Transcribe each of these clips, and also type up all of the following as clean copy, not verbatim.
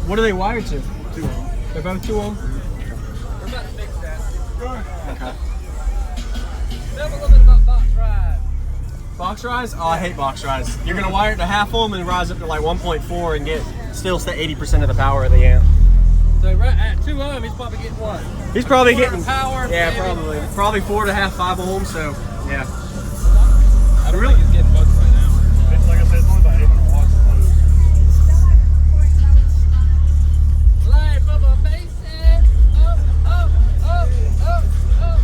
What are they wired to? 2 ohm. They're both 2 ohm? We're about to fix that. Okay. Tell me a little bit about box rise. Box rise? Oh, I hate box rise. You're gonna wire it to half ohm and rise up to like 1.4 and get still stay 80% of the power of the amp. So right at 2 ohm, he's probably getting what? He's probably Quarter getting power. Yeah, maybe. probably 4.5, 5 ohms. So yeah. I don't think he's getting much right now. It's like I said, it's only about 800 watts to lose. Life of a Basshead. Up, up, up, up, up.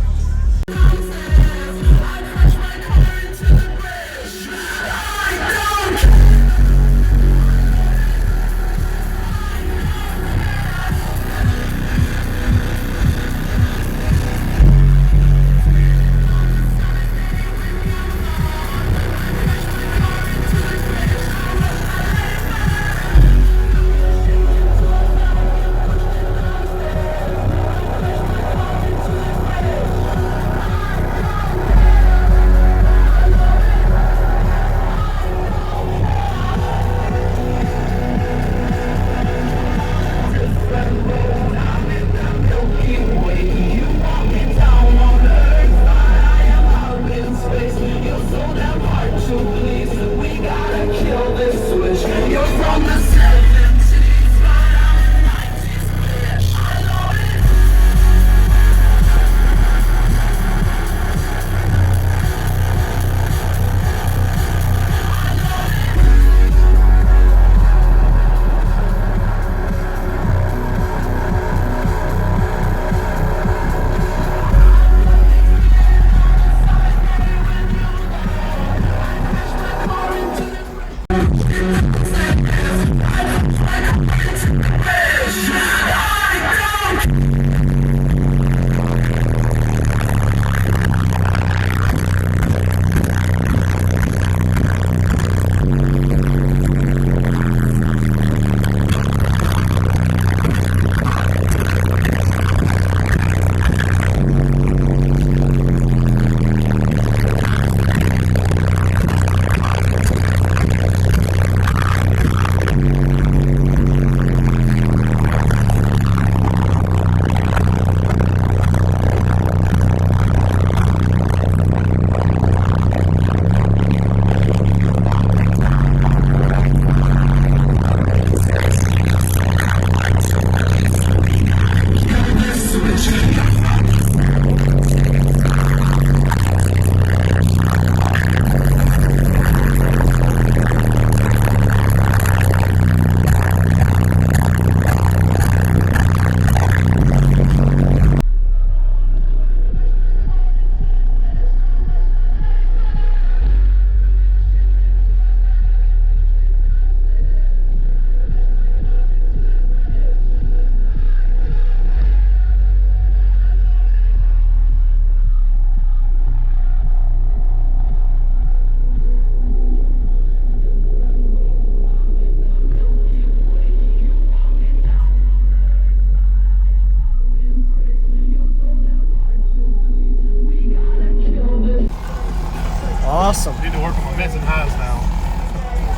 Awesome. I need to work on my mids and highs now.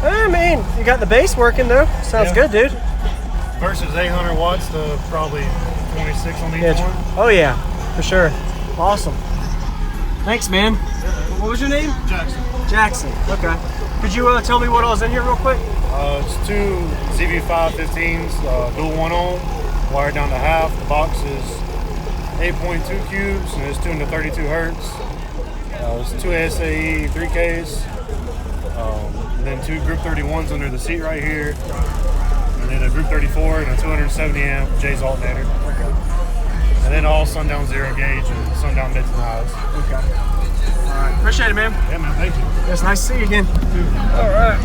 I mean, you got the bass working though. Sounds good, dude. Versus 800 watts to probably 26 on each one. Oh yeah, for sure. Awesome. Thanks, man. What was your name? Jackson. Jackson. Okay. Could you tell me what all is in here real quick? It's 2 Zv5 15s, dual 1 ohm, wired down to half. The box is 8.2 cubes and it's tuned to 32 hertz. There's 2 SAE 3Ks, and then 2 Group 31s under the seat right here, and then a Group 34 and a 270 amp JS Alternator. And then all Sundown 0 gauge and Sundown mids and highs. Okay. All right. Appreciate it, man. Yeah, man. Thank you. It's nice to see you again. All right.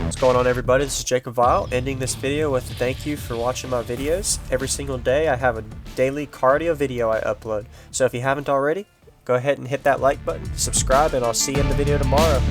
What's going on, everybody? This is JacobViral, ending this video with a thank you for watching my videos. Every single day I have a daily cardio video I upload, so if you haven't already, go ahead and hit that like button, subscribe, and I'll see you in the video tomorrow.